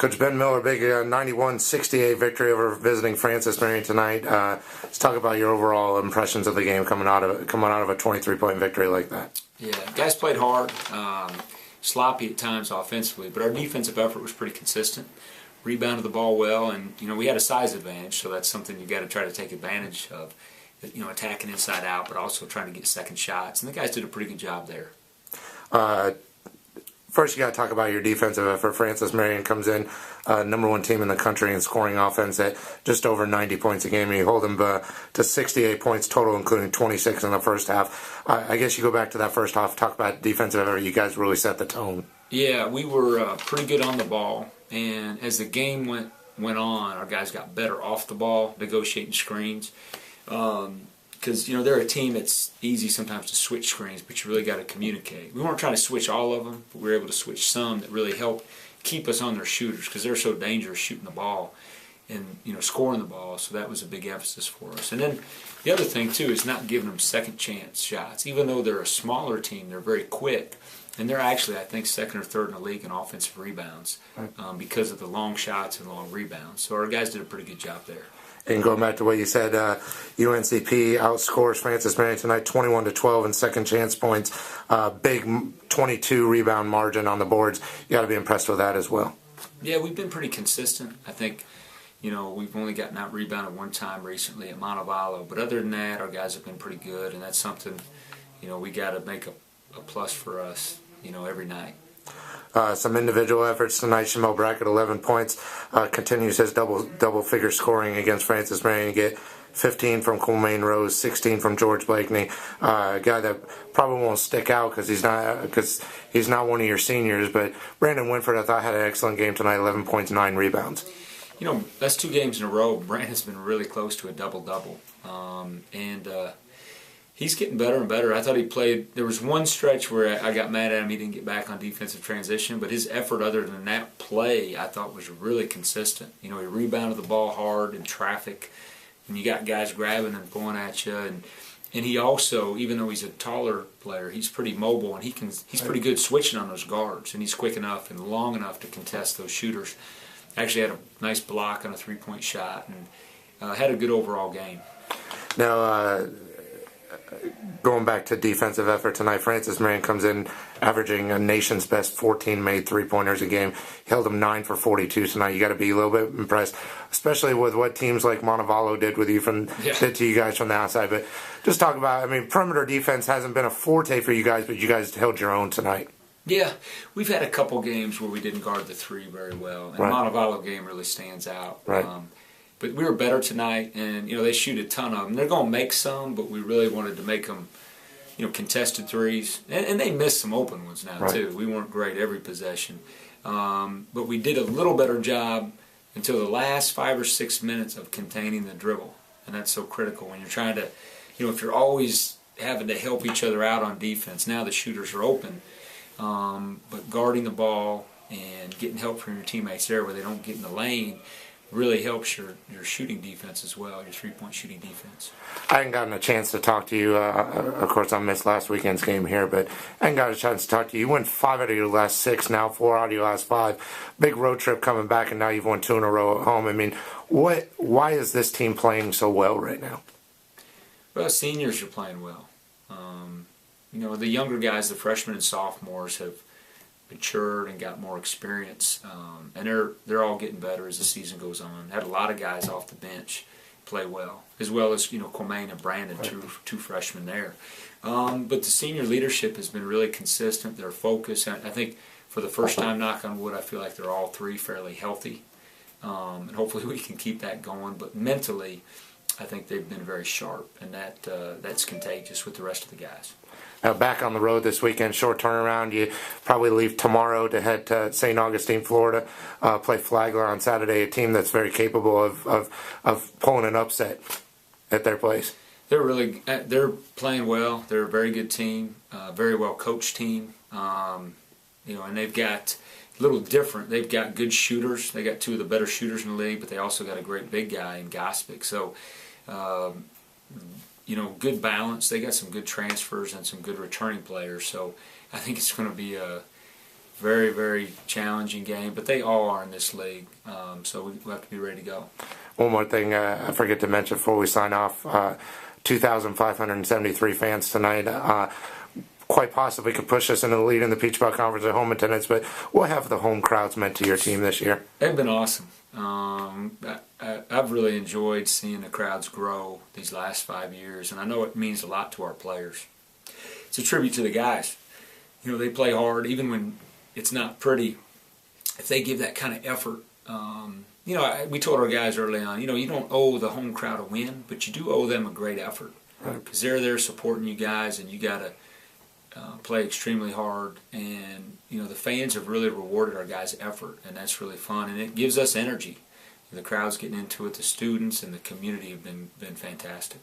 Coach Ben Miller, big 91-68 victory over visiting Francis Marion tonight. Let's talk about your overall impressions of the game coming out of a 23-point victory like that. Yeah, guys played hard, sloppy at times offensively, but our defensive effort was pretty consistent. Rebounded the ball well, and we had a size advantage, so that's something you got to try to take advantage of. Attacking inside out, but also trying to get second shots, and the guys did a pretty good job there. First, you got to talk about your defensive effort. Francis Marion comes in, #1 team in the country in scoring offense at just over 90 points a game. And you hold them to 68 points total, including 26 in the first half. I guess you go back to that first half, talk about defensive effort. You guys really set the tone. Yeah, we were pretty good on the ball, and as the game went on, our guys got better off the ball, negotiating screens. Because they're a team that's easy sometimes to switch screens, but you really got to communicate. We weren't trying to switch all of them, but we were able to switch some that really helped keep us on their shooters, because they're so dangerous shooting the ball and scoring the ball. So that was a big emphasis for us. And then the other thing too is not giving them second chance shots. Even though they're a smaller team, they're very quick, and they're actually, I think, second or third in the league in offensive rebounds because of the long shots and long rebounds. So our guys did a pretty good job there. And going back to what you said, UNCP outscores Francis Marion tonight 21-12 in second chance points. Big 22 rebound margin on the boards. You got to be impressed with that as well. Yeah, we've been pretty consistent. I think, we've only gotten out rebounded one time recently at Montevallo, but other than that, our guys have been pretty good, and that's something, we got to make a plus for us, every night. Some individual efforts tonight. Shamel Brackett, 11 points, continues his double-figure scoring against Francis Marion. You get 15 from Colmaine Rose, 16 from George Blakeney. A guy that probably won't stick out because he's not one of your seniors. But Brandon Winford, I thought, had an excellent game tonight. 11 points, 9 rebounds. That's 2 games in a row. Brandon's been really close to a double-double, he's getting better and better. I thought he played. There was one stretch where I got mad at him. He didn't get back on defensive transition, but his effort other than that play, I thought, was really consistent. He rebounded the ball hard in traffic, and you got guys grabbing and going at you. And he also, even though he's a taller player, he's pretty mobile, and he's pretty good switching on those guards, and he's quick enough and long enough to contest those shooters. Actually had a nice block on a 3-point shot, and had a good overall game. Now, going back to defensive effort tonight, Francis Marion comes in averaging a nation's best 14 made three-pointers a game. He held them 9 for 42 tonight. You got to be a little bit impressed, especially with what teams like Montevallo did to you guys from the outside. But just talk about, perimeter defense hasn't been a forte for you guys, but you guys held your own tonight. Yeah, we've had a couple games where we didn't guard the 3 very well, and the Montevallo game really stands out. Right. But we were better tonight, and they shoot a ton of them. They're going to make some, but we really wanted to make them, contested threes, and they missed some open ones now too. We weren't great every possession, but we did a little better job until the last 5 or 6 minutes of containing the dribble, and that's so critical when you're trying to, if you're always having to help each other out on defense. Now the shooters are open, but guarding the ball and getting help from your teammates there where they don't get in the lane really helps your shooting defense as well, your 3-point shooting defense. I haven't gotten a chance to talk to you. Of course, I missed last weekend's game here, but I haven't got a chance to talk to you. You won 5 out of your last 6, now 4 out of your last 5. Big road trip coming back, and now you've won 2 in a row at home. Why is this team playing so well right now? Well, seniors are playing well. The younger guys, the freshmen and sophomores, have matured and got more experience, and they're all getting better as the season goes on. Had a lot of guys off the bench play well as Colmaine and Brandon, two freshmen there. But the senior leadership has been really consistent. Their focus, I think, for the first time, knock on wood, I feel like they're all 3 fairly healthy, and hopefully we can keep that going. But mentally, I think they've been very sharp, and that's contagious with the rest of the guys. Back on the road this weekend, short turnaround. You probably leave tomorrow to head to St. Augustine, Florida, play Flagler on Saturday, a team that's very capable of pulling an upset at their place. They're playing well. They're a very good team, very well coached team. And they've got a little different. They've got good shooters. They got 2 of the better shooters in the league, but they also got a great big guy in Gospic. So. Good balance. They got some good transfers and some good returning players. So I think it's going to be a Very, very challenging game, but they all are in this league, so we have to be ready to go. One more thing I forget to mention before we sign off, 2,573 fans tonight. Quite possibly could push us into the lead in the Peach Belt Conference at home attendance, but what have the home crowds meant to your team this year? They've been awesome. I've really enjoyed seeing the crowds grow these last 5 years, and I know it means a lot to our players. It's a tribute to the guys. You know, they play hard, even when it's not pretty. If they give that kind of effort, you know, we told our guys early on, you know, you don't owe the home crowd a win, but you do owe them a great effort, because they're there supporting you guys, and you got to play extremely hard. And you know, the fans have really rewarded our guys' effort, and that's really fun, and it gives us energy. The crowd's getting into it. The students and the community have been fantastic.